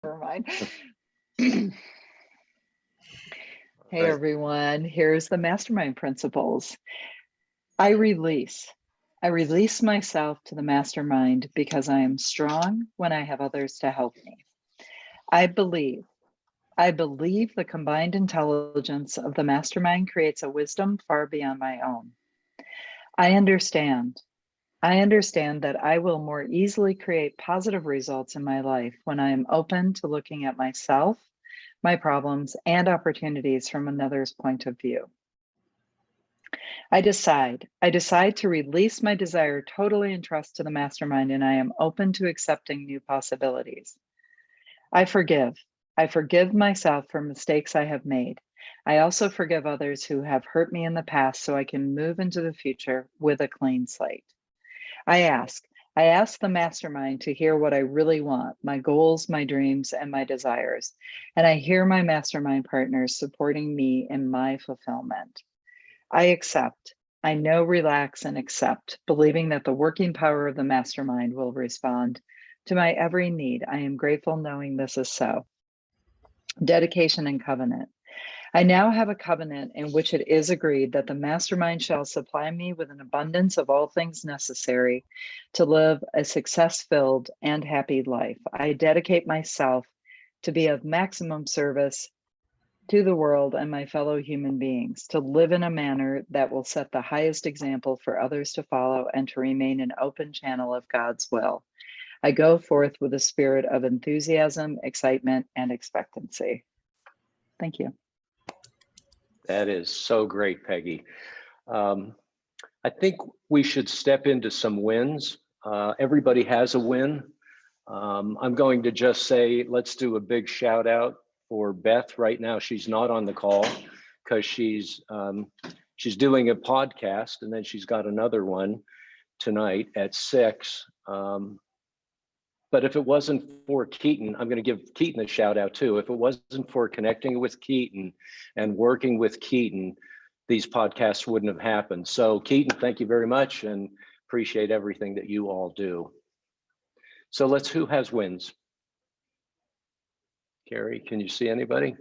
Never mind. Hey Right. everyone, here's the mastermind principles. I release. I release myself to the mastermind because I am strong when I have others to help me. I believe. I believe the combined intelligence of the mastermind creates a wisdom far beyond my own. I understand. I understand that I will more easily create positive results in my life when I am open to looking at myself, my problems, and opportunities from another's point of view. I decide to release my desire totally and trust to the mastermind, and I am open to accepting new possibilities. I forgive. I forgive myself for mistakes I have made. I also forgive others who have hurt me in the past so I can move into the future with a clean slate. I ask. I ask the mastermind to hear what I really want, my goals, my dreams, and my desires. And I hear my mastermind partners supporting me in my fulfillment. I accept. I know, relax, and accept, believing that the working power of the mastermind will respond to my every need. I am grateful knowing this is so. Dedication and covenant. I now have a covenant in which it is agreed that the mastermind shall supply me with an abundance of all things necessary to live a success-filled and happy life. I dedicate myself to be of maximum service to the world and my fellow human beings, to live in a manner that will set the highest example for others to follow and to remain an open channel of God's will. I go forth with a spirit of enthusiasm, excitement, and expectancy. Thank you. That is so great, Peggy. I think we should step into some wins. Everybody has a win. I'm going to just say, let's do a big shout out for Beth right now. She's not on the call because she's doing a podcast, and then she's got another one tonight at 6. But if it wasn't for Keaton, I'm going to give Keaton a shout out too. If it wasn't for connecting with Keaton and working with Keaton, these podcasts wouldn't have happened. So Keaton, thank you very much and appreciate everything that you all do. So who has wins? Gary, can you see anybody?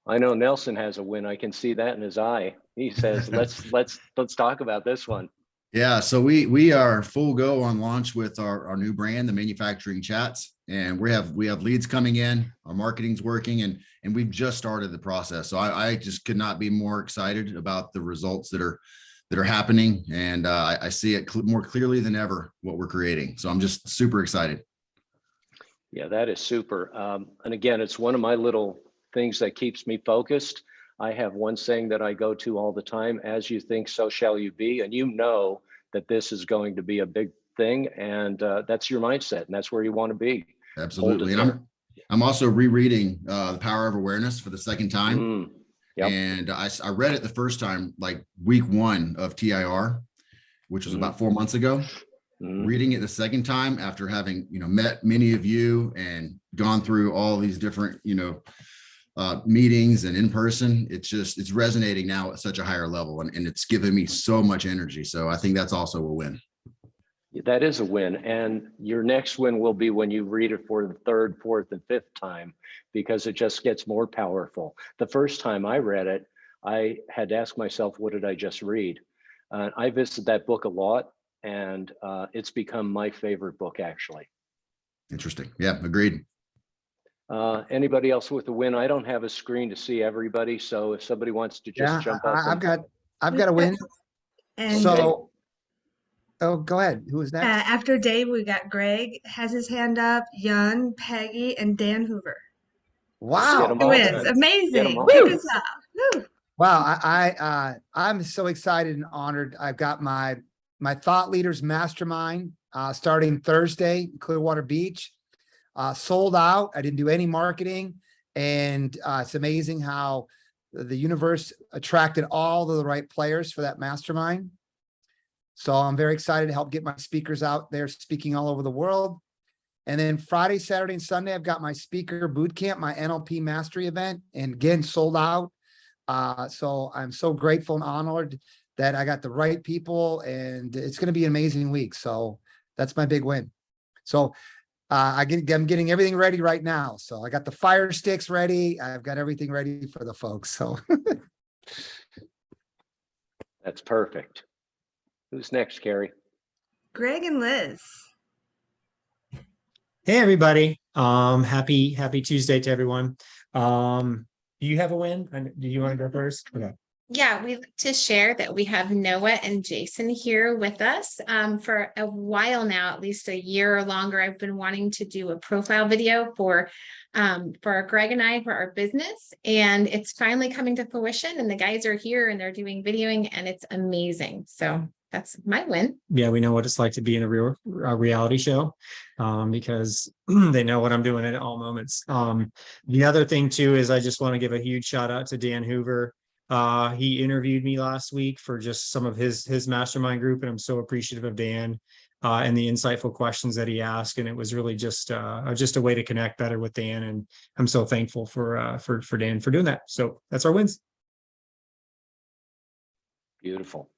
I know Nelson has a win. I can see that in his eye. He says, let's talk about this one. Yeah, so we are full go on launch with our new brand, the Manufacturing Chats, and we have leads coming in. Our marketing's working, and we've just started the process. So I just could not be more excited about the results that are happening, and I see it more clearly than ever what we're creating. So I'm just super excited. Yeah, that is super. And again, it's one of my little things that keeps me focused. I have one saying that I go to all the time: as you think, so shall you be. And you know that this is going to be a big thing, and that's your mindset, and that's where you want to be. Absolutely. And I'm also rereading The Power of Awareness for the second time. Yep. And I read it the first time, like week 1 of TIR, which was about 4 months ago. Reading it the second time after having, met many of you and gone through all these different, meetings and in person, it's resonating now at such a higher level, and it's given me so much energy. So I think that's also a win. That is a win. And your next win will be when you read it for the 3rd, 4th, and 5th time, because it just gets more powerful. The first time I read it, I had to ask myself, what did I just read? I visited that book a lot, and it's become my favorite book, actually. Interesting. Yeah, agreed. Anybody else with a win? I don't have a screen to see everybody, so if somebody wants to just jump up. I've got a win. And So, go ahead. Who is next? after Dave, we got Greg has his hand up, Young, Peggy, and Dan Hoover. Wow. Wins. Amazing. Kick us off. Woo. Wow. I'm so excited and honored. I've got my Thought Leaders Mastermind starting Thursday, Clearwater Beach. Sold out. I didn't do any marketing, and it's amazing how the universe attracted all of the right players for that mastermind. So I'm very excited to help get my speakers out there speaking all over the world. And then Friday, Saturday, and Sunday, I've got my speaker boot camp, my NLP mastery event, and again, sold out. So I'm so grateful and honored that I got the right people, and it's going to be an amazing week. So that's my big win. So I'm getting everything ready right now. So I got the fire sticks ready. I've got everything ready for the folks. So That's perfect. Who's next, Carrie? Greg and Liz. Hey everybody. Happy Tuesday to everyone. Do you have a win? Do you want to go first? Okay. Yeah, we'd like to share that we have Noah and Jason here with us. For a while now, at least a year or longer, I've been wanting to do a profile video for Greg and I for our business, and it's finally coming to fruition. And the guys are here and they're doing videoing, and it's amazing. So that's my win. Yeah, we know what it's like to be in a reality show, because they know what I'm doing at all moments. The other thing too is I just want to give a huge shout out to Dan Hoover. He interviewed me last week for just some of his mastermind group, and I'm so appreciative of Dan and the insightful questions that he asked. And it was really just a way to connect better with Dan, and I'm so thankful for Dan for doing that. So that's our wins. Beautiful.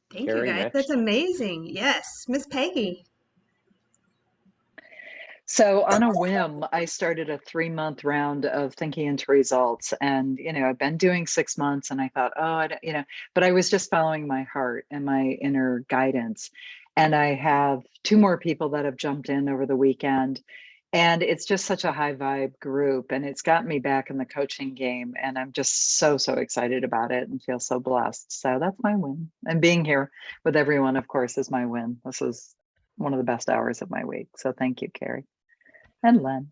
Thank Carrie, you, guys. next. That's amazing. Yes, Miss Peggy. So on a whim, I started a 3-month round of thinking into results. And, I've been doing 6 months and I thought, but I was just following my heart and my inner guidance. And I have 2 more people that have jumped in over the weekend. And it's just such a high vibe group, and it's gotten me back in the coaching game. And I'm just so excited about it and feel so blessed. So that's my win. And being here with everyone, of course, is my win. This is one of the best hours of my week. So thank you, Carrie and Len.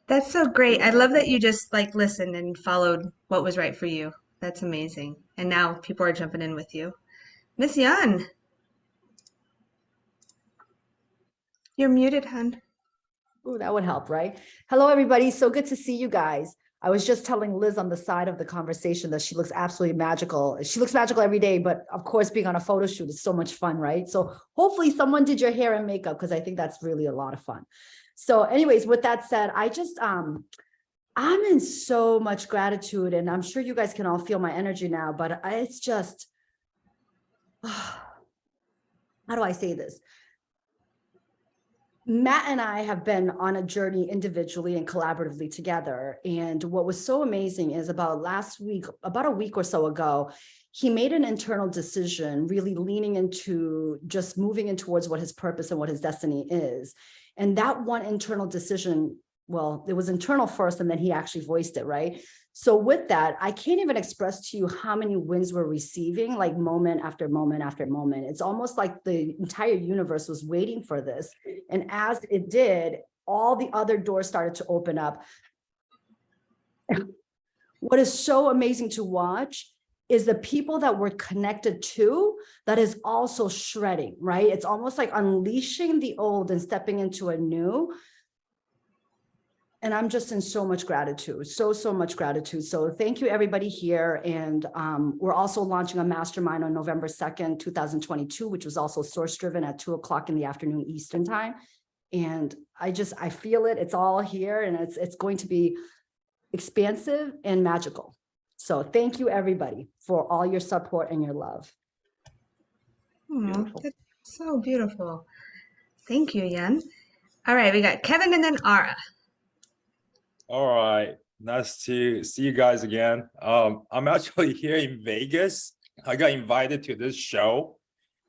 That's so great. I love that you just listened and followed what was right for you. That's amazing. And now people are jumping in with you. Miss Yun. You're muted, hun. Ooh, that would help, right? Hello, everybody. So good to see you guys. I was just telling Liz on the side of the conversation that she looks absolutely magical. She looks magical every day, but of course, being on a photo shoot is so much fun, right? So hopefully someone did your hair and makeup, because I think that's really a lot of fun. So anyways, with that said, I'm in so much gratitude, and I'm sure you guys can all feel my energy now, but it's just, how do I say this? Matt and I have been on a journey individually and collaboratively together. And what was so amazing is about a week or so ago, he made an internal decision, really leaning into just moving in towards what his purpose and what his destiny is. And that one internal decision, well, it was internal first, and then he actually voiced it, right? So with that, I can't even express to you how many wins we're receiving, like moment after moment after moment. It's almost like the entire universe was waiting for this. And as it did, all the other doors started to open up. What is so amazing to watch is the people that we're connected to that is also shredding, right? It's almost like unleashing the old and stepping into a new. And I'm just in so much gratitude, so much gratitude. So thank you, everybody here. And we're also launching a mastermind on November 2nd, 2022, which was also source driven at 2:00 in the afternoon Eastern time. And I feel it. It's all here, and it's going to be expansive and magical. So thank you, everybody, for all your support and your love. Oh, that's so beautiful. Thank you, Yun. All right, we got Kevin and then Ara. All right, nice to see you guys again. I'm actually here in Vegas. I got invited to this show.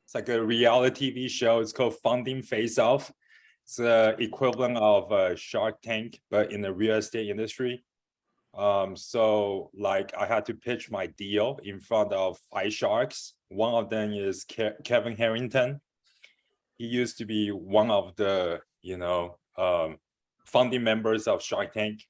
It's like a reality TV show. It's called Funding Face Off. It's the equivalent of Shark Tank, but in the real estate industry. So I had to pitch my deal in front of 5 sharks. One of them is Kevin Harrington. He used to be one of the, founding members of Shark Tank.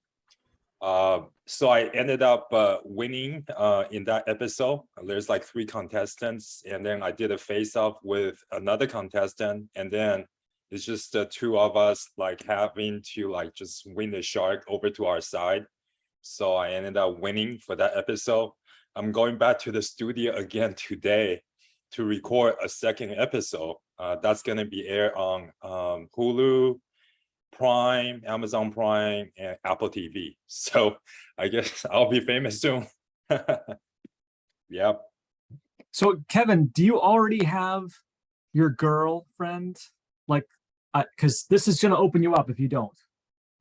So I ended up winning in that episode. There's 3 contestants, and then I did a face-off with another contestant, and then it's just the 2 of us having to just win the shark over to our side. So I ended up winning for that episode. I'm going back to the studio again today to record a second episode. That's going to be aired on Hulu, Prime, Amazon Prime, and Apple TV. So I guess I'll be famous soon. Yep. So Kevin, do you already have your girlfriend because this is going to open you up if you don't.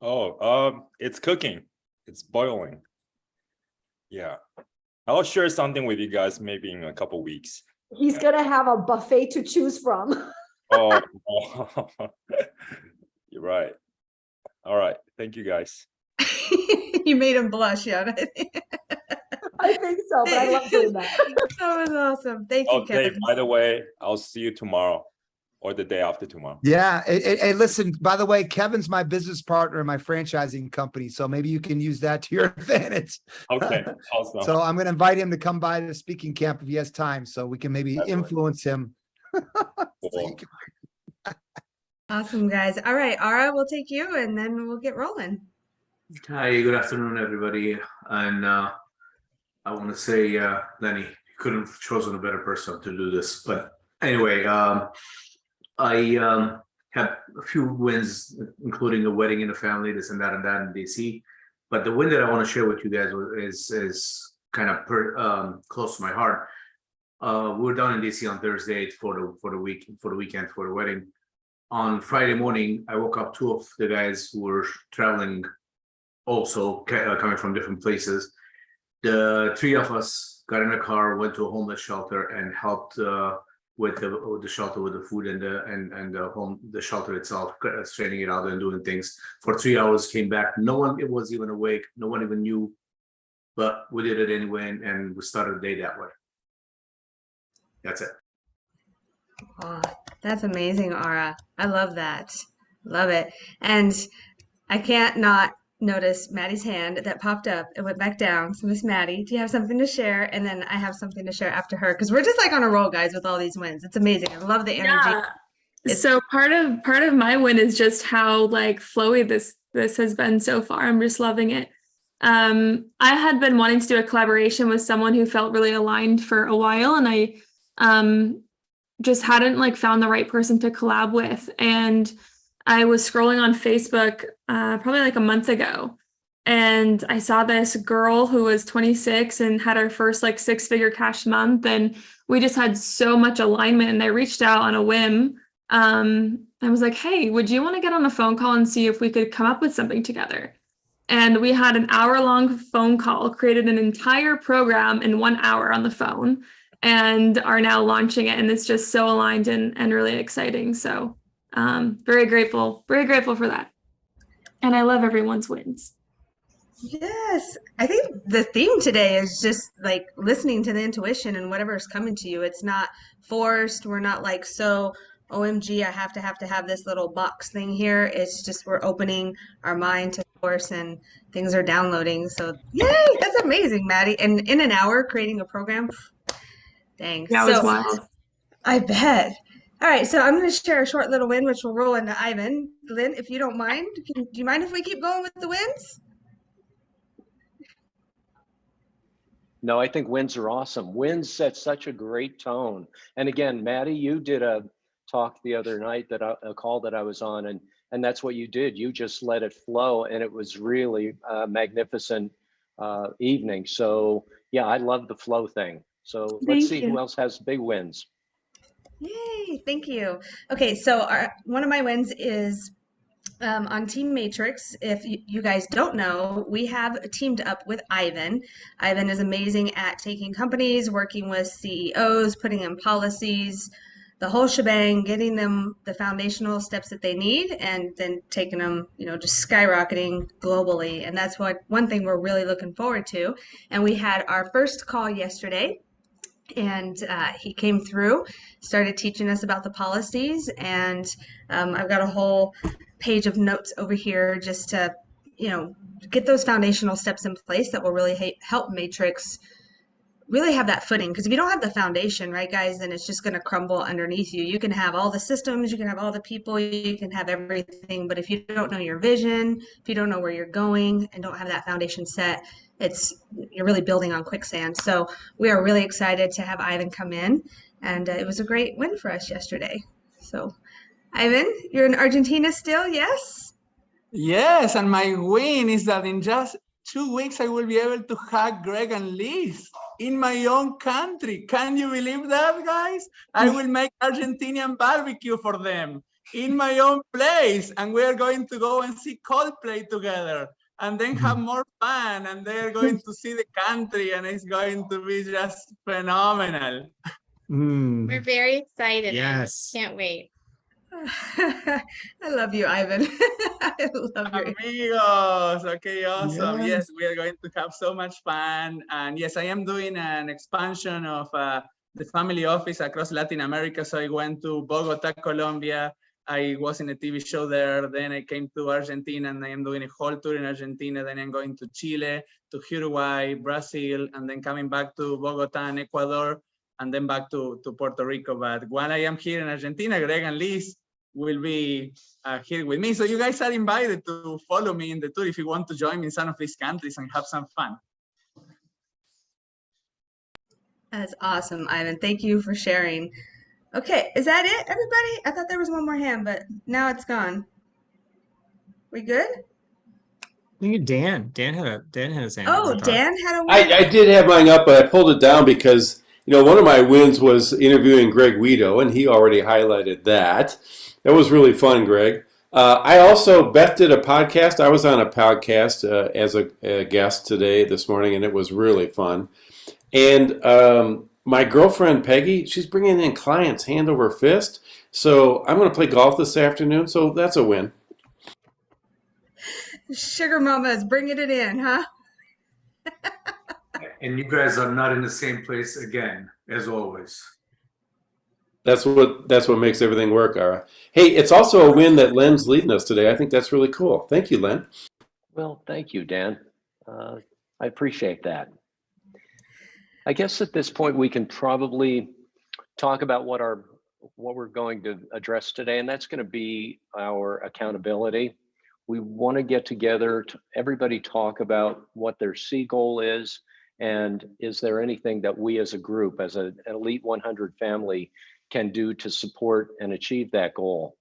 Oh, it's cooking. It's boiling. Yeah. I'll share something with you guys maybe in a couple weeks. He's gonna have a buffet to choose from. Oh, you're right. All right. Thank you guys. You made him blush, yeah. I think so, but I love doing that. That was awesome. Thank you, Oh, Dave, Kevin. by the way, I'll see you tomorrow or the day after tomorrow. Yeah. Hey, listen, by the way, Kevin's my business partner in my franchising company. So maybe you can use that to your advantage. Okay. Awesome. So I'm going to invite him to come by to the speaking camp if he has time, so we can maybe Definitely. influence him. Cool. Awesome, guys. All right, Ara, we'll take you and then we'll get rolling. Hi, good afternoon, everybody. And I want to say, Lenny, you couldn't have chosen a better person to do this. But anyway, I have a few wins, including a wedding in the family, this and that in DC. But the win that I want to share with you guys is kind of close to my heart. We were down in DC on Thursday for the weekend for the wedding. On Friday morning, I woke up. Two of the guys who were traveling, also coming from different places. The three of us got in a car, went to a homeless shelter, and helped with the shelter, with the food and the shelter itself, straightening it out and doing things for 3 hours. Came back. No one was even awake. No one even knew, but we did it anyway, and we started the day that way. That's it. Oh, that's amazing, Ara. I love that. Love it. And I can't not notice Maddie's hand that popped up and went back down. So Miss Maddie, do you have something to share? And then I have something to share after her, because we're just like on a roll, guys, with all these wins. It's amazing. I love the energy. Yeah. So part of my win is just how like flowy this has been so far. I'm just loving it. I had been wanting to do a collaboration with someone who felt really aligned for a while, and I just hadn't like found the right person to collab with. And I was scrolling on Facebook probably like a month ago, and I saw this girl who was 26 and had her first like 6-figure cash month, and we just had so much alignment. And I reached out on a whim. I was like, hey, would you want to get on a phone call and see if we could come up with something together? And we had an hour-long phone call, created an entire program in 1 hour on the phone, and are now launching it. And it's just so aligned and really exciting. So very grateful for that. And I love everyone's wins. Yes. I think the theme today is just like listening to the intuition and whatever's coming to you. It's not forced. We're not like, so OMG, I have to have this little box thing here. It's just we're opening our mind to force and things are downloading. So yay, that's amazing, Maddie. And in an hour creating a program. Dang. That was wild. I bet. All right, so I'm going to share a short little win, which will roll into Ivan. Lynn, if you don't mind, do you mind if we keep going with the wins? No, I think wins are awesome. Wins set such a great tone. And again, Maddie, you did a talk the other night, a call that I was on, and that's what you did. You just let it flow, and it was really a magnificent evening. So yeah, I love the flow thing. So let's see who else has big wins. Yay, thank you. Okay, so one of my wins is on Team Matrix. If you guys don't know, we have teamed up with Ivan. Ivan is amazing at taking companies, working with CEOs, putting in policies, the whole shebang, getting them the foundational steps that they need, and then taking them, just skyrocketing globally. And that's one thing we're really looking forward to. And we had our first call yesterday. And he came through, started teaching us about the policies, and I've got a whole page of notes over here just to, get those foundational steps in place that will really help Matrix really have that footing. Because if you don't have the foundation, right, guys, then it's just going to crumble underneath you. You can have all the systems, you can have all the people, you can have everything, but if you don't know your vision, if you don't know where you're going and don't have that foundation set, you're really building on quicksand. So we are really excited to have Ivan come in, and it was a great win for us yesterday. So Ivan, you're in Argentina still, yes? Yes, and my win is that in just 2 weeks I will be able to hug Greg and Liz in my own country. Can you believe that, guys? I will make Argentinian barbecue for them. in my own place, and we are going to go and see Coldplay together, and then have more fun, and they're going to see the country, and it's going to be just phenomenal. We're very excited. Yes. Can't wait. I love you, Ivan. I love you. Amigos, okay, awesome. Yes. Yes, we are going to have so much fun. And yes, I am doing an expansion of the family office across Latin America. So I went to Bogota, Colombia. I was in a TV show there. Then I came to Argentina, and I am doing a whole tour in Argentina. Then I'm going to Chile, to Uruguay, Brazil, and then coming back to Bogota and Ecuador, and then back to Puerto Rico. But while I am here in Argentina, Greg and Liz will be here with me. So you guys are invited to follow me in the tour if you want to join me in some of these countries and have some fun. That's awesome, Ivan. Thank you for sharing. Okay, is that it, everybody? I thought there was one more hand, but now it's gone. We good? I think Dan had his hand. Oh, up. Dan had a win. I did have mine up, but I pulled it down because, one of my wins was interviewing Greg Guido, and he already highlighted that. That was really fun, Greg. I also, Beth did a podcast. I was on a podcast as a guest this morning, and it was really fun. And my girlfriend, Peggy, she's bringing in clients hand over fist. So I'm going to play golf this afternoon, so that's a win. Sugar Mama is bringing it in, huh? And you guys are not in the same place again, as always. That's what makes everything work, Ara. Hey, it's also a win that Len's leading us today. I think that's really cool. Thank you, Len. Well, thank you, Dan. I appreciate that. I guess at this point we can probably talk about what we're going to address today, and that's going to be our accountability. We want to get together to everybody talk about what their C goal is, and is there anything that we as a group, as an Elite 100 family, can do to support and achieve that goal.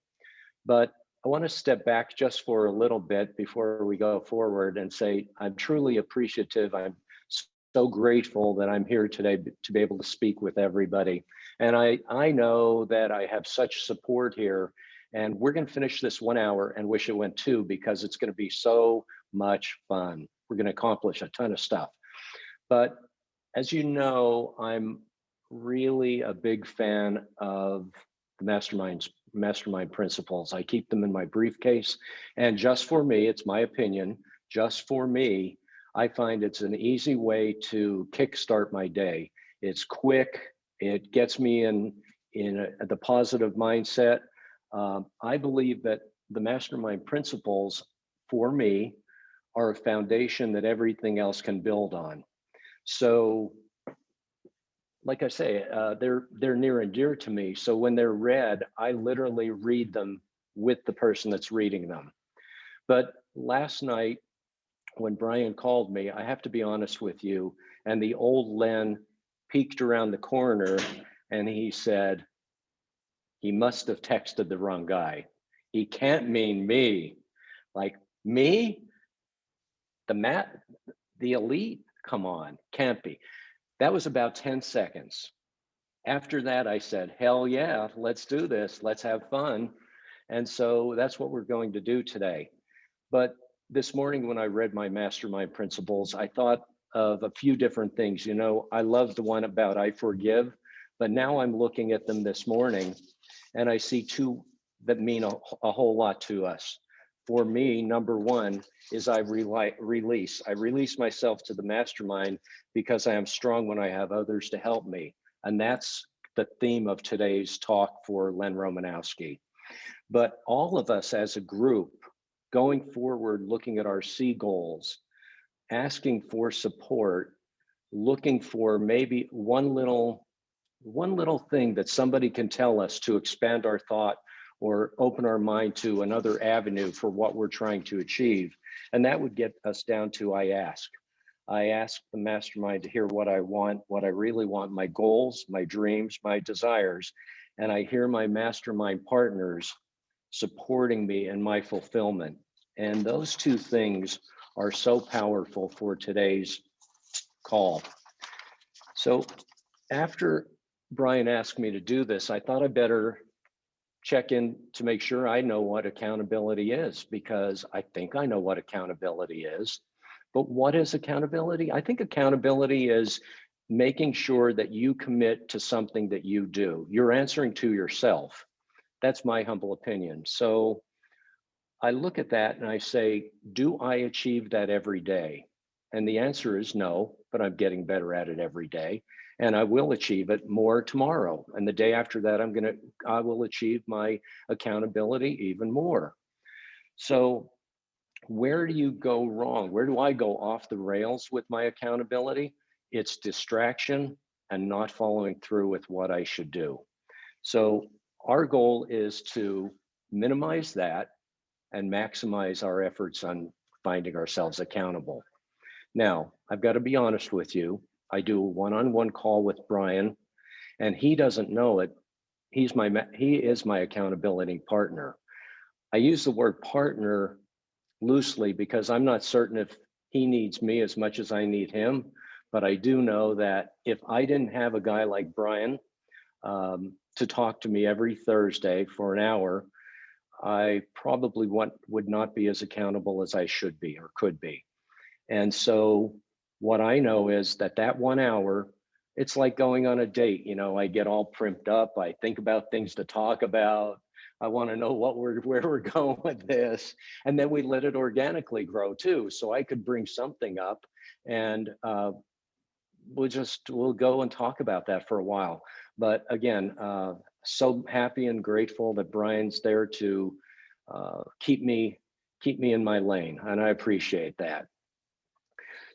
But I want to step back just for a little bit before we go forward and say I'm truly appreciative. I'm so grateful that I'm here today to be able to speak with everybody. And I know that I have such support here, and we're going to finish this 1 hour and wish it went 2 because it's going to be so much fun. We're going to accomplish a ton of stuff. But as you know, I'm really a big fan of the mastermind principles. I keep them in my briefcase, and just for me, it's my opinion, just for me, I find it's an easy way to kickstart my day. It's quick, it gets me in the positive mindset. I believe that the mastermind principles for me are a foundation that everything else can build on. So like I say, they're near and dear to me. So when they're read, I literally read them with the person that's reading them. But last night, when Brian called me, I have to be honest with you, and the old Len peeked around the corner and he said, he must have texted the wrong guy. He can't mean me. Like, me? The elite? Come on, can't be. That was about 10 seconds. After that, I said, hell yeah, let's do this. Let's have fun. And so that's what we're going to do today. But this morning, when I read my mastermind principles, I thought of a few different things. I love the one about I forgive, but now I'm looking at them this morning and I see two that mean a whole lot to us. For me, number one is I release. I release myself to the mastermind because I am strong when I have others to help me. And that's the theme of today's talk for Len Romanowski. But all of us as a group, going forward, looking at our C goals, asking for support, looking for maybe one little thing that somebody can tell us to expand our thought or open our mind to another avenue for what we're trying to achieve. And that would get us down to I ask. I ask the mastermind to hear what I want, what I really want, my goals, my dreams, my desires. And I hear my mastermind partners supporting me in my fulfillment. And those two things are so powerful for today's call. So after Brian asked me to do this, I thought I better check in to make sure I know what accountability is, because I think I know what accountability is. But what is accountability? I think accountability is making sure that you commit to something that you do. You're answering to yourself. That's my humble opinion. So I look at that and I say, do I achieve that every day? And the answer is no, but I'm getting better at it every day. And I will achieve it more tomorrow. And the day after that, I will achieve my accountability even more. So where do you go wrong? Where do I go off the rails with my accountability? It's distraction and not following through with what I should do. So our goal is to minimize that and maximize our efforts on finding ourselves accountable. Now, I've got to be honest with you. I do a one-on-one call with Brian, and he doesn't know it. He is my accountability partner. I use the word partner loosely because I'm not certain if he needs me as much as I need him, but I do know that if I didn't have a guy like Brian to talk to me every Thursday for an hour, I probably would not be as accountable as I should be or could be. And so what I know is that 1 hour, it's like going on a date. You know, I get all primped up. I think about things to talk about. I want to know where we're going with this. And then we let it organically grow too. So I could bring something up and we'll go and talk about that for a while. But again, so happy and grateful that Brian's there to keep me in my lane, and I appreciate that.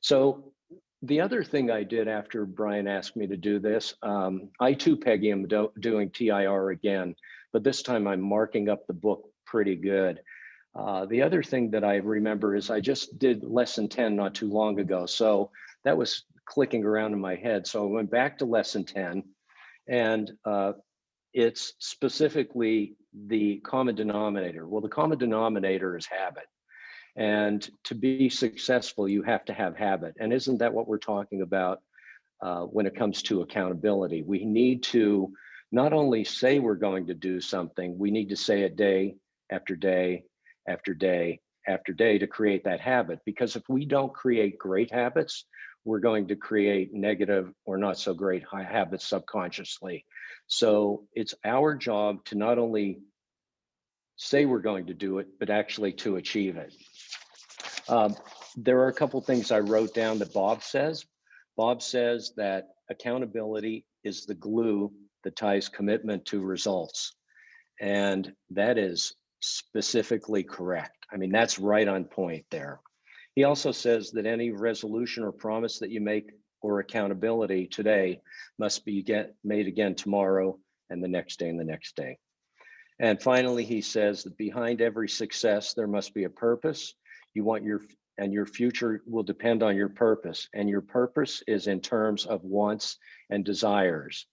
So the other thing I did after Brian asked me to do this, I too, Peggy, am doing TIR again, but this time I'm marking up the book pretty good. The other thing that I remember is I just did lesson 10 not too long ago, so that was clicking around in my head. So I went back to lesson 10, and it's specifically the common denominator. Well, the common denominator is habit. And to be successful, you have to have habit. And isn't that what we're talking about when it comes to accountability? We need to not only say we're going to do something, we need to say it day after day after day after day to create that habit. Because if we don't create great habits, we're going to create negative or not so great habits subconsciously. So it's our job to not only say we're going to do it, but actually to achieve it. There are a couple things I wrote down that Bob says. Bob says that accountability is the glue that ties commitment to results. And that is specifically correct. I mean, that's right on point there. He also says that any resolution or promise that you make or accountability today must be made again tomorrow and the next day and the next day. And finally, he says that behind every success, there must be a purpose. Your future will depend on your purpose. And your purpose is in terms of wants and desires.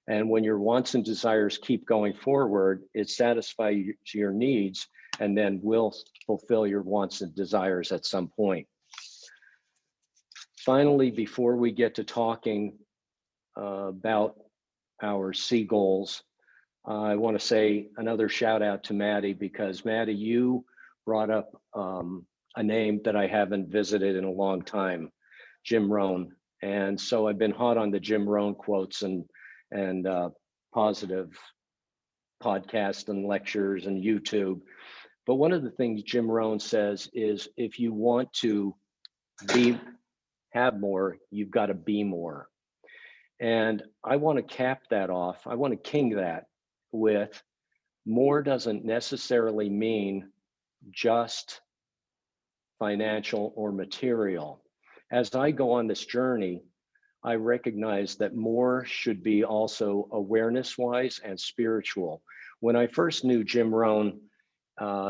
And when your wants and desires keep going forward, it satisfies your needs and then will fulfill your wants and desires at some point. Finally, before we get to talking about our C goals, I want to say another shout out to Maddie, because Maddie, you brought up a name that I haven't visited in a long time, Jim Rohn. And so I've been hot on the Jim Rohn quotes and positive podcasts and lectures and YouTube. But one of the things Jim Rohn says is, if you want to have more, you've got to be more. And I want to cap that off. I want to king that with more doesn't necessarily mean just financial or material. As I go on this journey, I recognize that more should be also awareness-wise and spiritual. When I first knew Jim Rohn,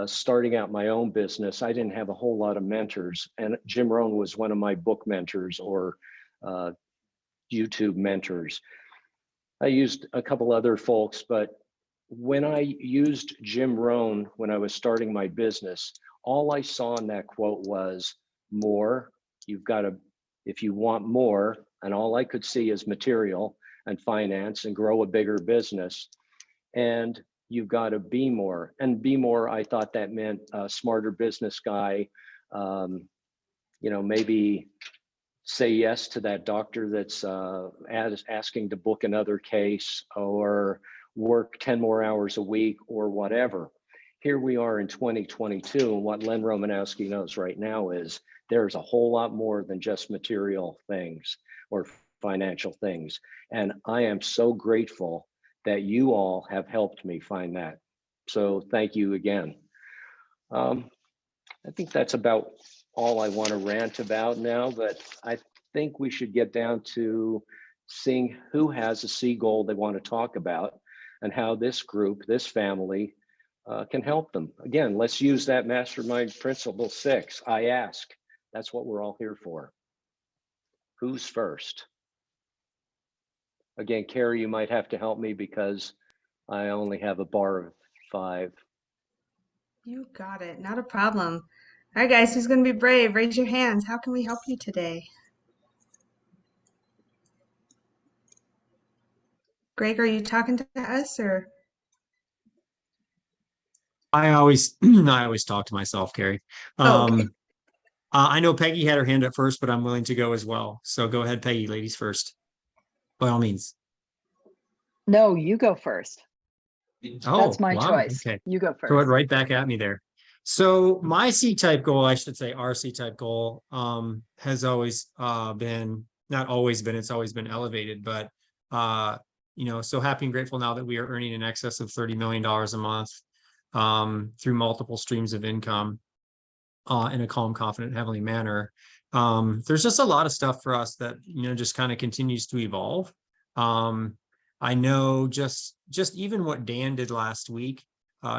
starting out my own business, I didn't have a whole lot of mentors, and Jim Rohn was one of my book mentors or YouTube mentors. I used a couple other folks, but when I used Jim Rohn when I was starting my business, all I saw in that quote was more. You've got to, if you want more, and all I could see is material and finance and grow a bigger business. And you've got to be more. And be more, I thought that meant a smarter business guy. Maybe say yes to that doctor that's asking to book another case, or work 10 more hours a week, or whatever. Here we are in 2022, and what Len Romanowski knows right now is there's a whole lot more than just material things or financial things. And I am so grateful that you all have helped me find that. So thank you again. I think that's about all I want to rant about now, but I think we should get down to seeing who has a C goal they want to talk about and how this group, this family, can help them. Again, let's use that mastermind principle 6. I ask. That's what we're all here for. Who's first? Again, Carrie, you might have to help me because I only have a bar of 5. You got it. Not a problem. All right, guys, who's going to be brave? Raise your hands. How can we help you today? Greg, are you talking to us or? I always talk to myself, Carrie. Okay. I know Peggy had her hand up first, but I'm willing to go as well. So go ahead, Peggy, ladies first, by all means. No, you go first. Oh, That's my wow. choice. Okay. You go Throw it first. right back at me there. So my C-type goal, I should say our C-type goal, has always been, not always been, it's always been elevated, but so happy and grateful now that we are earning in excess of $30 million a month through multiple streams of income in a calm, confident, heavenly manner. There's just a lot of stuff for us that, just kind of continues to evolve. I know just even what Dan did last week,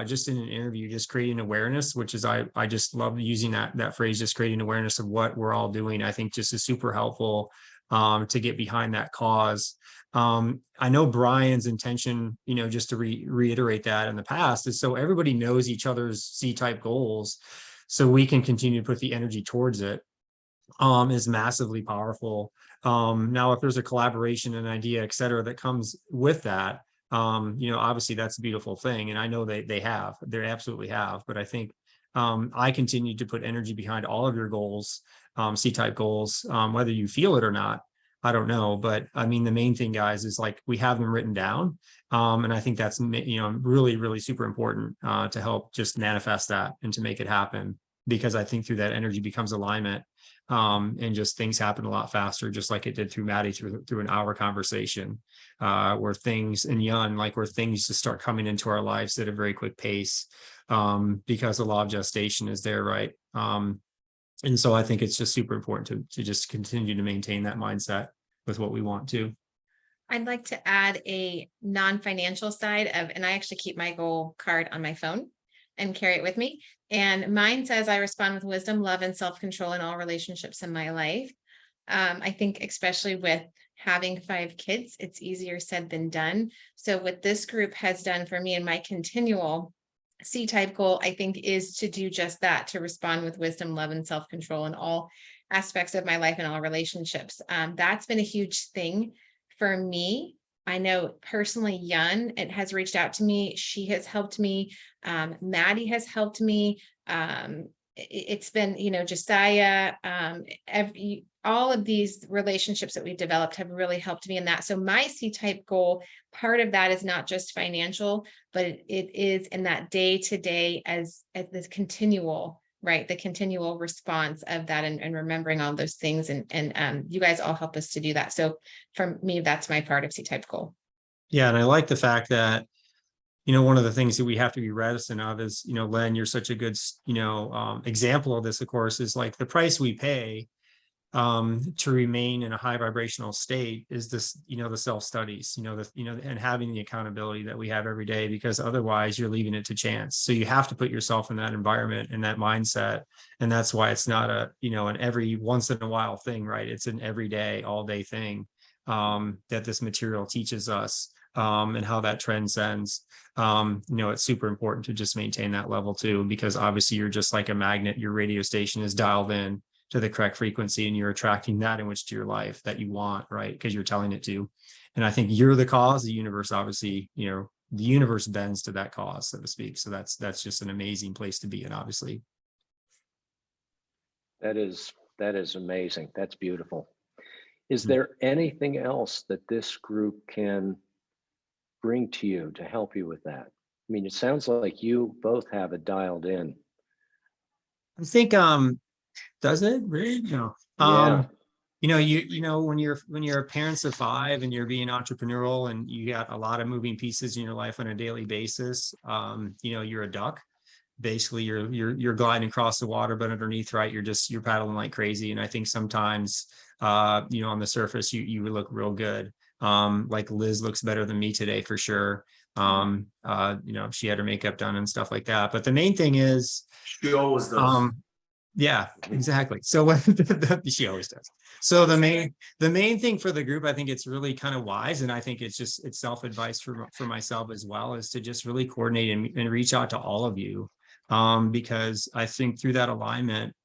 just in an interview, just creating awareness, which is, I just love using that phrase, just creating awareness of what we're all doing. I think just is super helpful to get behind that cause. I know Brian's intention, just to reiterate that in the past, is so everybody knows each other's C-type goals, so we can continue to put the energy towards it. Is massively powerful. Now, if there's a collaboration, an idea, et cetera, that comes with that, obviously that's a beautiful thing. And I know they absolutely have, but I think I continue to put energy behind all of your goals, C-type goals, whether you feel it or not. I don't know, but I mean, the main thing, guys, is like we have them written down. And I think that's, really, really super important to help just manifest that and to make it happen, because I think through that energy becomes alignment. And just things happen a lot faster, just like it did through Maddie through an hour conversation, where things just start coming into our lives at a very quick pace, because the law of gestation is there, right? And so I think it's just super important to just continue to maintain that mindset with what we want to. I'd like to add a non-financial side and I actually keep my goal card on my phone and carry it with me. And mine says, I respond with wisdom, love, and self-control in all relationships in my life. I think especially with having 5 kids, it's easier said than done. So what this group has done for me and my continual C-type goal, I think, is to do just that, to respond with wisdom, love, and self-control in all aspects of my life and all relationships. That's been a huge thing for me. I know personally, Yun, it has reached out to me. She has helped me. Maddie has helped me. It's been, Josiah, all of these relationships that we've developed have really helped me in that. So my C-type goal, part of that is not just financial, but it is in that day to day as this continual, right? The continual response of that and remembering all those things. And you guys all help us to do that. So for me, that's my part of C-type goal. Yeah. And I like the fact that, one of the things that we have to be reticent of is, Len, you're such a good, example of this, of course, is like the price we pay to remain in a high vibrational state is this, the self-studies, and having the accountability that we have every day, because otherwise you're leaving it to chance. So you have to put yourself in that environment and that mindset. And that's why it's not an every once in a while thing, right? It's an everyday, all day thing that this material teaches us. And how that transcends. It's super important to just maintain that level too, because obviously you're just like a magnet. Your radio station is dialed in to the correct frequency and you're attracting that in which to your life that you want, right? Because you're telling it to. And I think you're the cause. The universe obviously, the universe bends to that cause, so to speak. So that's just an amazing place to be in, obviously. That is amazing. That's beautiful. Is there anything else that this group can bring to you to help you with that? I mean, it sounds like you both have it dialed in. I think, does it really? No. Yeah. You know, when you're parents of 5 and you're being entrepreneurial and you got a lot of moving pieces in your life on a daily basis, you're a duck. Basically, you're gliding across the water, but underneath, right, you're paddling like crazy. And I think sometimes, on the surface, you look real good. Like Liz looks better than me today for sure. She had her makeup done and stuff like that. But the main thing is, She always does. yeah, exactly. So what she always does. So the main thing for the group, I think it's really kind of wise, and I think it's self-advice for myself as well, is to just really coordinate and reach out to all of you, because I think through that alignment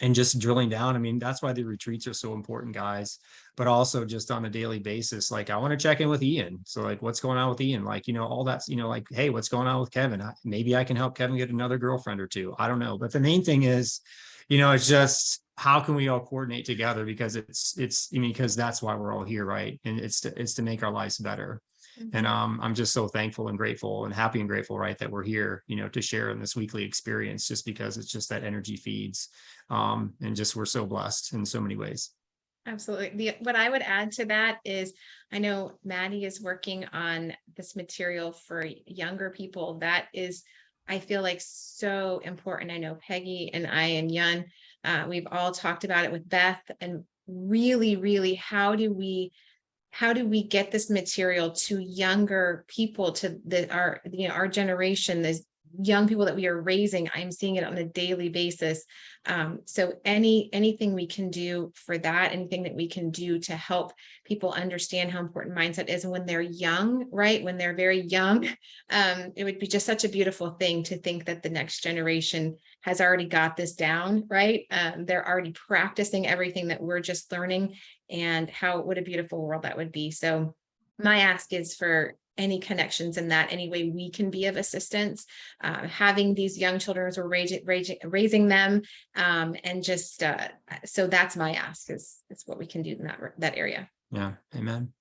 and just drilling down, I mean, that's why the retreats are so important, guys, but also just on a daily basis. Like, I want to check in with Ian. So like, what's going on with Ian? Like, all that's, like, hey, what's going on with Kevin? Maybe I can help Kevin get another girlfriend or two. I don't know. But the main thing is, it's just, how can we all coordinate together? Because because that's why we're all here, right? And it's to make our lives better. And I'm just so thankful and grateful and happy and grateful, right, that we're here, to share in this weekly experience, just because it's just that energy feeds. And just, we're so blessed in so many ways. Absolutely. What I would add to that is, I know Maddie is working on this material for younger people. That is, I feel like, so important. I know Peggy and I and Yun, we've all talked about it with Beth, and really, really, how do we get this material to younger people, to our generation, this young people that we are raising? I'm seeing it on a daily basis. So anything we can do for that, anything that we can do to help people understand how important mindset is when they're young, right? When they're very young, it would be just such a beautiful thing to think that the next generation has already got this down, right? They're already practicing everything that we're just learning, and what a beautiful world that would be. So my ask is for any connections in that, any way we can be of assistance, having these young children as we're raising them, and just so that's my ask, is what we can do in that area. Yeah, amen.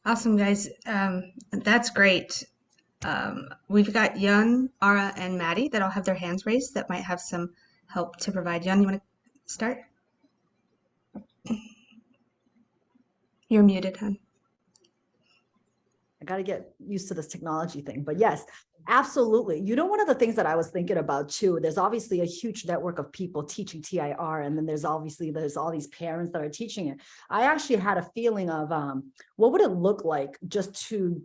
Awesome, guys. That's great. We've got Yun, Ara, and Maddie that all have their hands raised that might have some help to provide. Yun, you want to start? You're muted, hon. I got to get used to this technology thing, but yes, absolutely. One of the things that I was thinking about too, there's obviously a huge network of people teaching TIR, and then there's all these parents that are teaching it. I actually had a feeling of what would it look like just to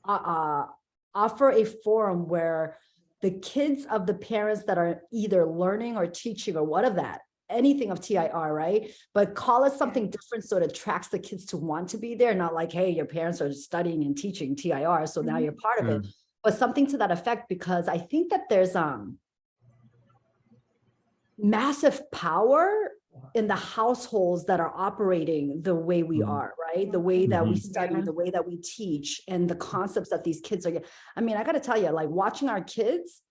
offer a forum where the kids of the parents that are either learning or teaching or what of that, anything of TIR, right? But call it something different so it attracts the kids to want to be there, not like, hey, your parents are studying and teaching TIR, so now you're part of it, but something to that effect, because I think that there's massive power in the households that are operating the way we are, right? The way that we study, the way that we teach, and the concepts that these kids are. I mean, I got to tell you, like, watching our kids,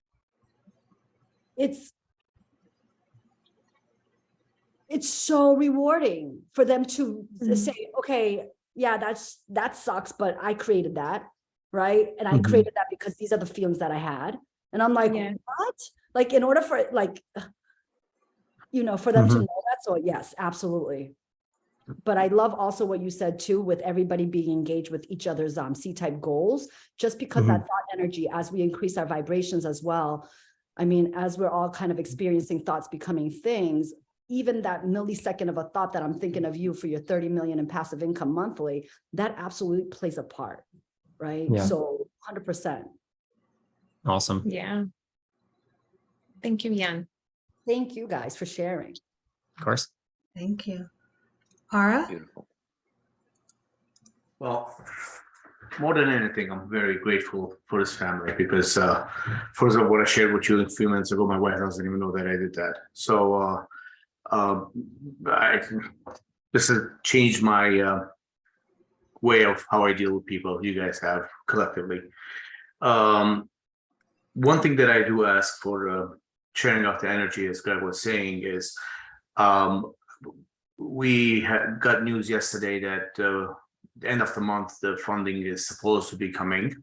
it's so rewarding for them to say, okay, yeah, that sucks, but I created that, right? And I created that because these are the feelings that I had. And I'm like, what? Like, in order for for them to know that. So yes, absolutely. But I love also what you said too, with everybody being engaged with each other's C-type goals, just because that thought energy, as we increase our vibrations as well. I mean, as we're all kind of experiencing thoughts becoming things, even that millisecond of a thought that I'm thinking of you for your 30 million in passive income monthly, that absolutely plays a part, right? Yeah. So 100%. Awesome. Yeah. Thank you, Yun. Thank you guys for sharing. Of course. Thank you. Ara? Beautiful. Well, more than anything, I'm very grateful for this family because, first of all, what I shared with you a few minutes ago, my wife doesn't even know that I did that. So, this has changed my way of how I deal with people. You guys have collectively. One thing that I do ask for sharing of the energy, as Greg was saying, is we had got news yesterday that the end of the month, the funding is supposed to be coming.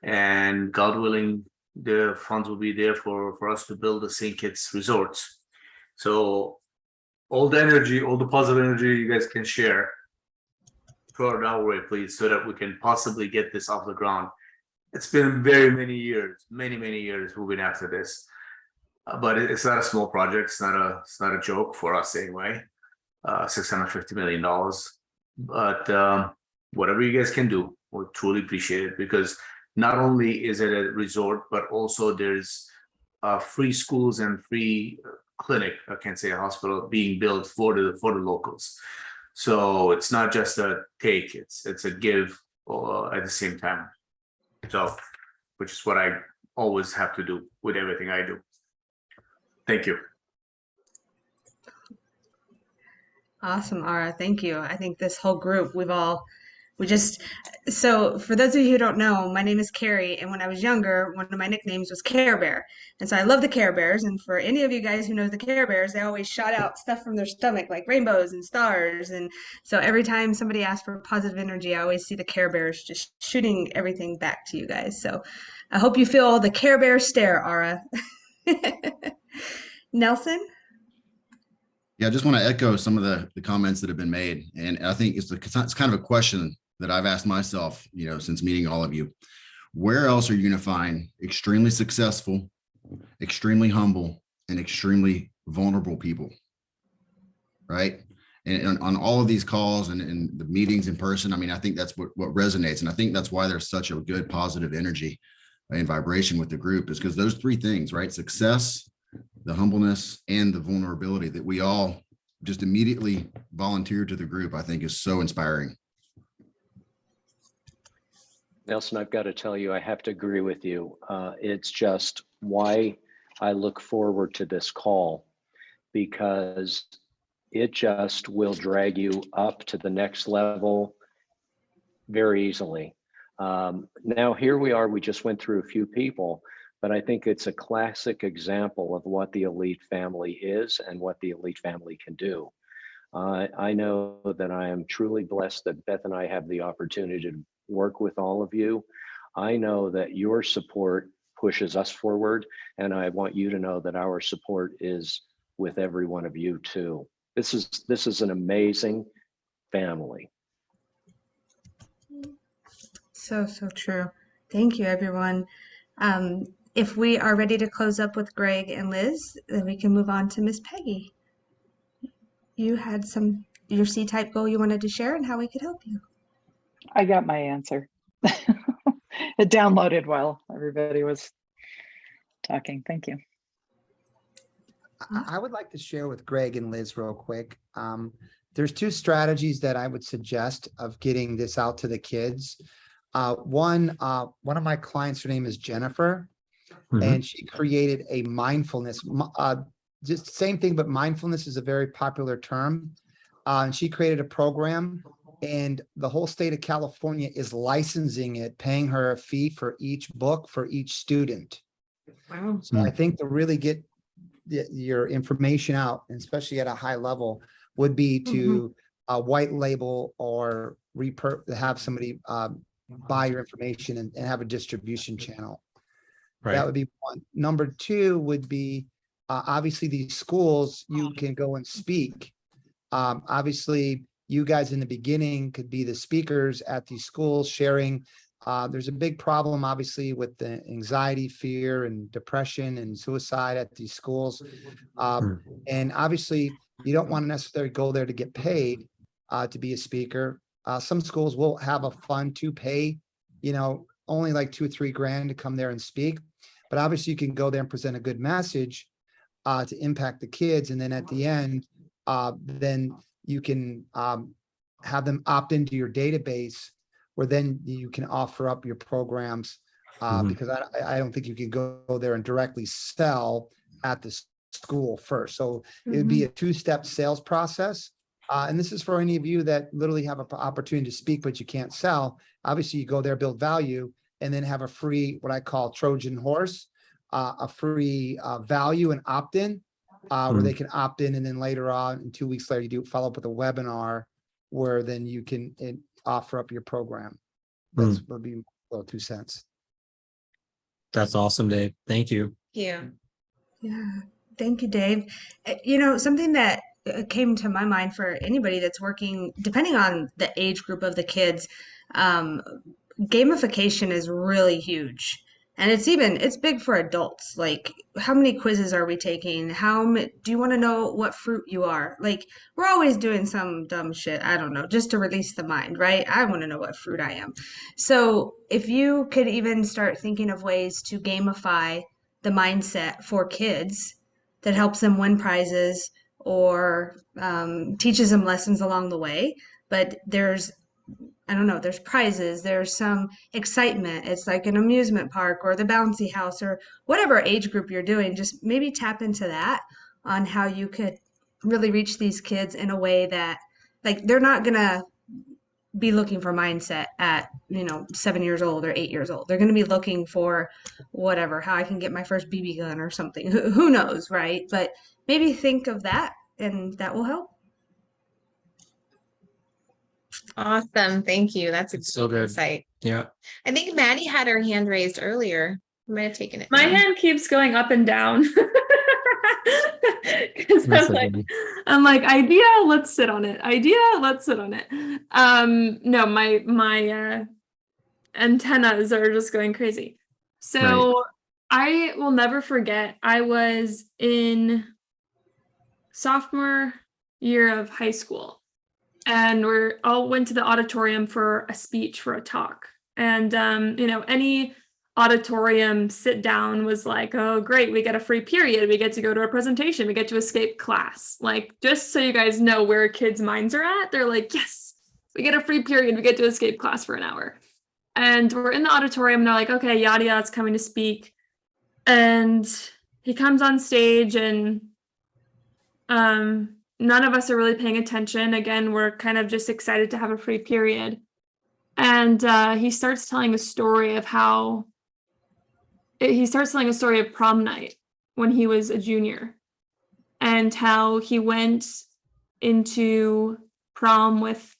And God willing, the funds will be there for us to build the St. Kitts resorts. So all the energy, all the positive energy you guys can share, throw it our way, please, so that we can possibly get this off the ground. It's been very many years, many years we've been after this, but it's not a small project. It's not a joke for us anyway. $650 million, but whatever you guys can do, we'll truly appreciate it, because not only is it a resort, but also there's free schools and free clinic, I can't say a hospital, being built for the locals. So it's not just a take, it's a give at the same time. So, which is what I always have to do with everything I do. Thank you. Awesome, Ara. Thank you. I think this whole group, so for those of you who don't know, my name is Carrie, and when I was younger, one of my nicknames was Care Bear. And so I love the Care Bears. And for any of you guys who know the Care Bears, they always shot out stuff from their stomach, like rainbows and stars. And so every time somebody asks for positive energy, I always see the Care Bears just shooting everything back to you guys. So I hope you feel the Care Bear stare, Ara. Nelson? Yeah, I just want to echo some of the comments that have been made. And I think it's kind of a question that I've asked myself, since meeting all of you. Where else are you going to find extremely successful, extremely humble, and extremely vulnerable people? Right? And on all of these calls and the meetings in person, I think that's what resonates. And I think that's why there's such a good positive energy and vibration with the group, is because those three things, right? Success, the humbleness, and the vulnerability that we all just immediately volunteered to the group, I think is so inspiring. Nelson, I've got to tell you, I have to agree with you. It's just why I look forward to this call, because it just will drag you up to the next level very easily. Now, here we are, we just went through a few people, but I think it's a classic example of what the elite family is and what the elite family can do. I know that I am truly blessed that Beth and I have the opportunity to work with all of you. I know that your support pushes us forward, and I want you to know that our support is with every one of you too. This is an amazing family. So true. Thank you, everyone. If we are ready to close up with Greg and Liz, then we can move on to Miss Peggy. You had your C-type goal you wanted to share and how we could help you. I got my answer. It downloaded while everybody was talking. Thank you. I would like to share with Greg and Liz real quick. There's two strategies that I would suggest of getting this out to the kids. One of my clients, her name is Jennifer, and she created a mindfulness, just same thing, but mindfulness is a very popular term. And she created a program, and the whole state of California is licensing it, paying her a fee for each book for each student. Wow. So I think to really get your information out, and especially at a high level, would be to white label or have somebody buy your information and have a distribution channel. Right. That would be one. Number two would be obviously these schools, you can go and speak. Obviously, you guys in the beginning could be the speakers at these schools sharing. There's a big problem, obviously, with the anxiety, fear, and depression and suicide at these schools. And obviously, you don't want to necessarily go there to get paid to be a speaker. Some schools will have a fund to pay, only like $2 or $3 grand to come there and speak. But obviously, you can go there and present a good message to impact the kids. And then at the end, then you can have them opt into your database, where then you can offer up your programs, because I don't think you can go there and directly sell at the school first. So it would be a two-step sales process. And this is for any of you that literally have an opportunity to speak, but you can't sell. Obviously, you go there, build value, and then have a free, what I call Trojan horse, a free value and opt-in, where they can opt in, and then later on, and 2 weeks later, you do follow up with a webinar where then you can offer up your program. That's would be well, 2 cents. That's awesome, Dave. Thank you. Yeah. Yeah, thank you, Dave. You know, something that came to my mind for anybody that's working, depending on the age group of the kids, um, gamification is really huge. And it's big for adults. Like, how many quizzes are we taking? Do you want to know what fruit you are? Like, we're always doing some dumb shit. I don't know, just to release the mind, right? I want to know what fruit I am. So if you could even start thinking of ways to gamify the mindset for kids that helps them win prizes or teaches them lessons along the way. But I don't know, there's prizes, there's some excitement. It's like an amusement park or the bouncy house or whatever age group you're doing. Just maybe tap into that on how you could really reach these kids in a way that, like, they're not going to be looking for mindset at 7 years old or 8 years old. They're going to be looking for whatever, how I can get my first BB gun or something. Who knows, right? But maybe think of that, and that will help. Awesome. Thank you. That's a So great good. insight. Yeah. I think Maddie had her hand raised earlier. You might have taken it My down. hand keeps going up and down. 'Cause That's I'm like, idea, let's sit on it. Idea, let's sit on it. No, my antennas are just going crazy. So I will never forget, I was in sophomore year of high school, and we all went to the auditorium for a speech, for a talk. And any auditorium sit down was like, oh great, we get a free period, we get to go to a presentation, we get to escape class. Like, just so you guys know where kids' minds are at, they're like, yes, we get a free period, we get to escape class for an hour. And we're in the auditorium, and they're like, okay, yada yada's coming to speak. And he comes on stage, and none of us are really paying attention. Again, we're kind of just excited to have a free period. And he starts telling a story of prom night when he was a junior, and how he went into prom with,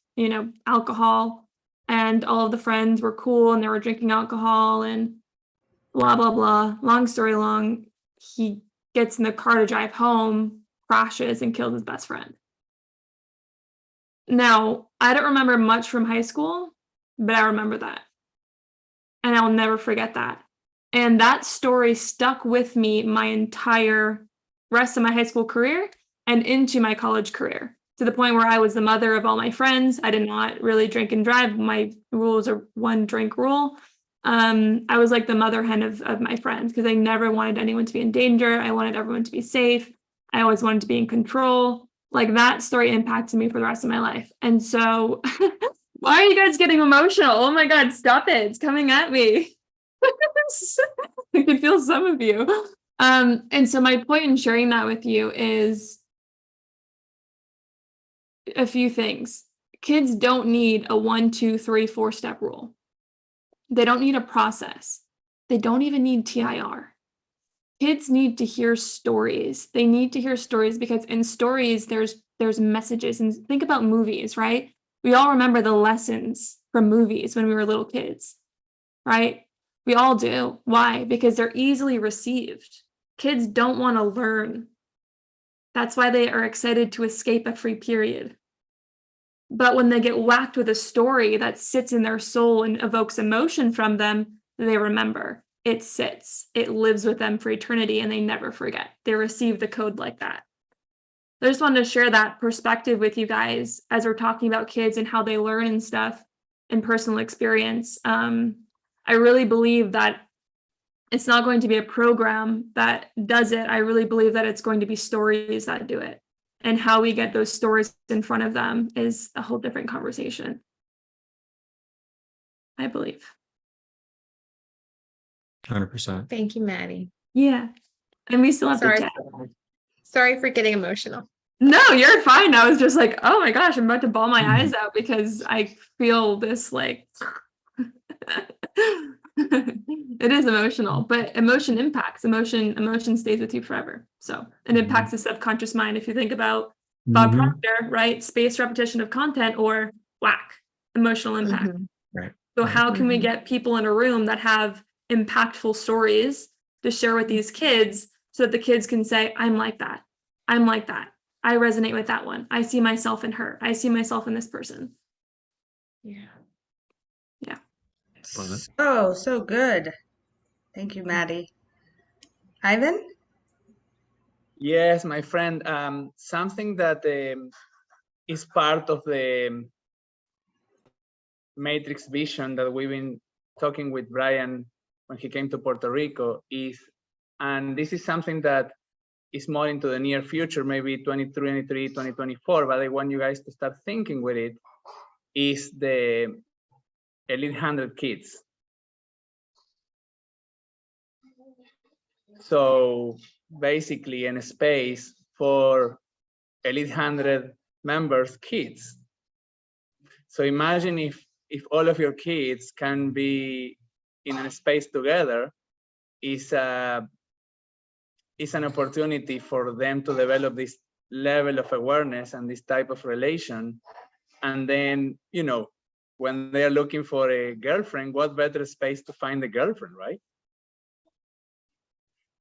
alcohol, and all of the friends were cool and they were drinking alcohol and blah, blah, blah. Long story long, he gets in the car to drive home, crashes, and kills his best friend. Now, I don't remember much from high school, but I remember that. And I'll never forget that. And that story stuck with me my entire rest of my high school career and into my college career, to the point where I was the mother of all my friends. I did not really drink and drive. My rules are 1 drink rule. I was like the mother hen of my friends, because I never wanted anyone to be in danger. I wanted everyone to be safe. I always wanted to be in control. Like, that story impacted me for the rest of my life. And so why are you guys getting emotional? Oh my God, stop it. It's coming at me. I can feel some of you. And so my point in sharing that with you is a few things. Kids don't need a 1, 2, 3, 4-step rule. They don't need a process. They don't even need TIR. Kids need to hear stories. They need to hear stories because in stories, there's messages. And think about movies, right? We all remember the lessons from movies when we were little kids, right? We all do. Why? Because they're easily received. Kids don't want to learn. That's why they are excited to escape a free period. But when they get whacked with a story that sits in their soul and evokes emotion from them, they remember. It sits. It lives with them for eternity, and they never forget. They receive the code like that. I just wanted to share that perspective with you guys as we're talking about kids and how they learn and stuff and personal experience. I really believe that it's not going to be a program that does it. I really believe that it's going to be stories that do it. And how we get those stories in front of them is a whole different conversation, I believe. 100%. Thank you, Maddie. Yeah. And we still have to chat. Sorry for getting emotional. No, you're fine. I was just like, oh my gosh, I'm about to bawl my eyes out because I feel this like it is emotional, but emotion impacts. Emotion stays with you forever. So it impacts the subconscious mind. If you think about Bob Proctor, right? Spaced repetition of content or whack, emotional impact. Right. So how can we get people in a room that have impactful stories to share with these kids so that the kids can say, I'm like that. I'm like that. I resonate with that one. I see myself in her. I see myself in this person. Yeah. Yeah. So good. Thank you, Maddie. Ivan? Yes, my friend. Something that is part of the matrix vision that we've been talking with Brian when he came to Puerto Rico is, and this is something that is more into the near future, maybe 2023, 2024, but I want you guys to start thinking with it, is the Elite 100 kids. So basically in a space for Elite 100 members, kids. So imagine if all of your kids can be in a space together, is an opportunity for them to develop this level of awareness and this type of relation. And then, you know, when they're looking for a girlfriend, what better space to find a girlfriend, right?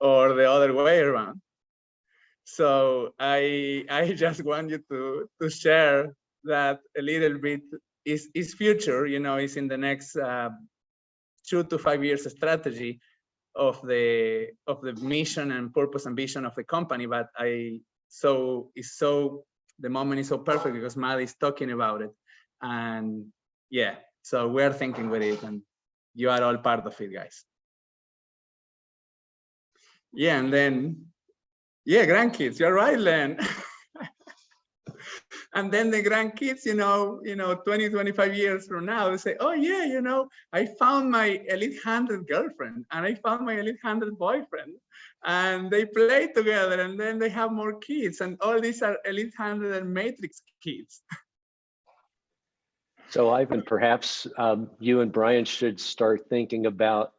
Or the other way around. So I just want you to share that a little bit is future, you know, is in the next 2 to 5 years strategy of the mission and purpose and vision of the company. But the moment is so perfect because Maddie is talking about it. And yeah, so we're thinking with it and you are all part of it, guys. Yeah, and then, yeah, grandkids, you're right, Len. And then the grandkids, you know, 20, 25 years from now, they say, oh yeah, you know, I found my Elite 100 girlfriend and I found my Elite 100 boyfriend. And they play together and then they have more kids. And all these are Elite 100 and Matrix kids. So Ivan, perhaps you and Brian should start thinking about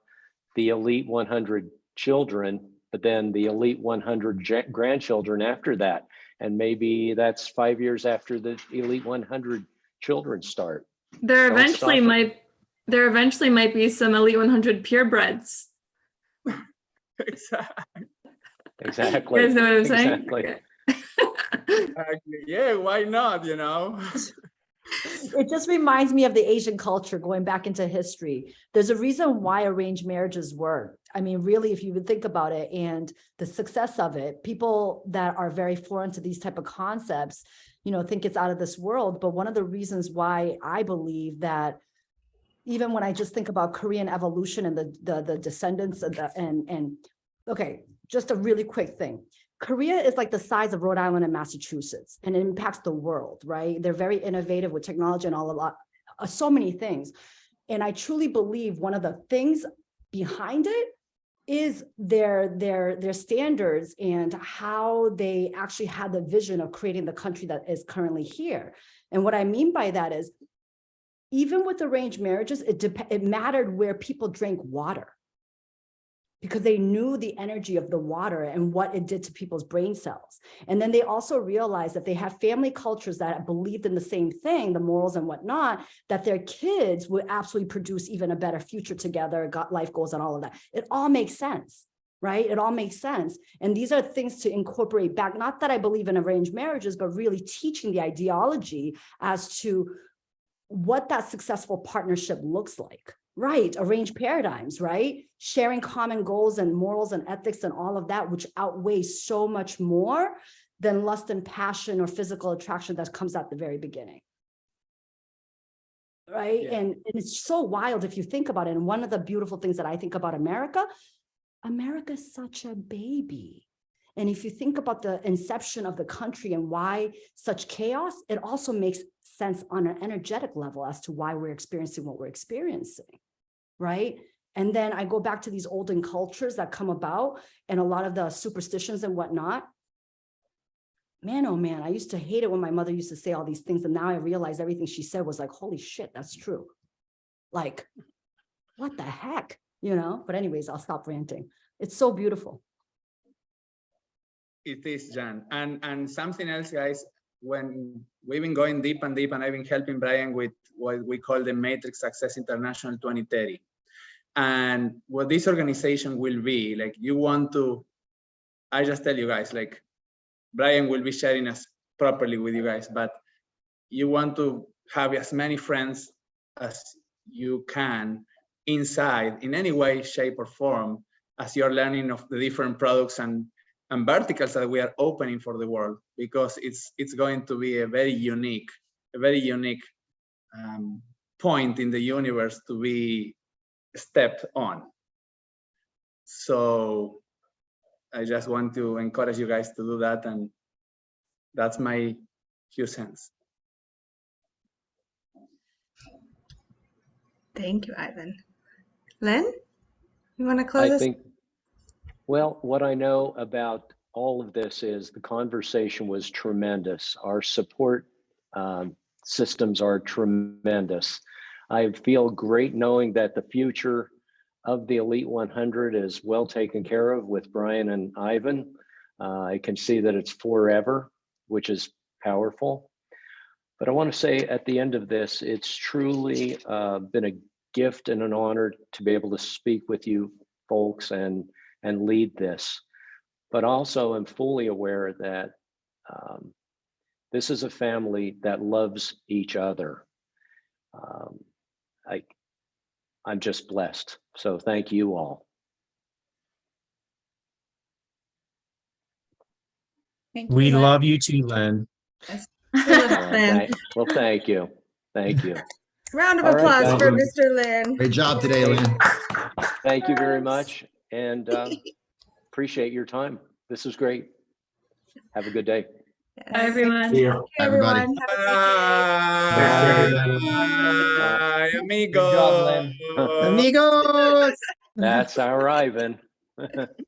the Elite 100 children, but then the Elite 100 grandchildren after that. And maybe that's 5 years after the Elite 100 children start. There eventually might be some Elite 100 purebreds. Exactly. You guys know what I'm saying? Exactly. Yeah, why not, you know? It just reminds me of the Asian culture, going back into history. There's a reason why arranged marriages work. I mean, really, if you would think about it and the success of it, people that are very foreign to these type of concepts, you know, think it's out of this world. But one of the reasons why I believe that, even when I just think about Korean evolution and the descendants of okay, just a really quick thing. Korea is like the size of Rhode Island and Massachusetts, and it impacts the world, right? They're very innovative with technology and so many things. And I truly believe one of the things behind it is their standards and how they actually had the vision of creating the country that is currently here. And what I mean by that is, even with arranged marriages, it mattered where people drank water, because they knew the energy of the water and what it did to people's brain cells. And then they also realized that they had family cultures that believed in the same thing, the morals and whatnot, that their kids would absolutely produce even a better future together, got life goals and all of that. It all makes sense, right? It all makes sense. And these are things to incorporate back. Not that I believe in arranged marriages, but really teaching the ideology as to what that successful partnership looks like. Right, arranged paradigms, right? Sharing common goals and morals and ethics and all of that, which outweighs so much more than lust and passion or physical attraction that comes at the very beginning. Right, yeah. And it's so wild if you think about it. And one of the beautiful things that I think about America is such a baby. And if you think about the inception of the country and why such chaos, it also makes sense on an energetic level as to why we're experiencing what we're experiencing, right? And then I go back to these olden cultures that come about and a lot of the superstitions and whatnot. man, oh man, I used to hate it when my mother used to say all these things. And now I realize everything she said was like, holy shit, that's true. Like, what the heck, you know? But anyways, I'll stop ranting. It's so beautiful. It is, Jan. And something else, guys, when we've been going deep and deep, and I've been helping Brian with what we call the Matrix Success International 2030. And what this organization will be, like, you want to, I just tell you guys, like, Brian will be sharing us properly with you guys, but you want to have as many friends as you can inside in any way, shape, or form as you're learning of the different products and verticals that we are opening for the world, because it's going to be a very unique point in the universe to be stepped on. So I just want to encourage you guys to do that, and that's my 2 cents. Thank you, Ivan. Lynn, you want to close us? Well, what I know about all of this is the conversation was tremendous. Our support systems are tremendous. I feel great knowing that the future of the Elite 100 is well taken care of with Brian and Ivan. I can see that it's forever, which is powerful. But I want to say at the end of this, it's truly been a gift and an honor to be able to speak with you folks and lead this. But also I'm fully aware that this is a family that loves each other. I'm just blessed. So thank you all. We love you too, Len. Yes. Well, thank you. Thank you. Round of All right, applause guys. for Mr. Lynn. Great job today, Lynn. Thank you very much, and appreciate your time. This is great. Have a good day. Bye, everyone. See ya. Thank you, everyone. Have a great day. Bye, amigo. Good job, Len. Amigos. That's our Ivan.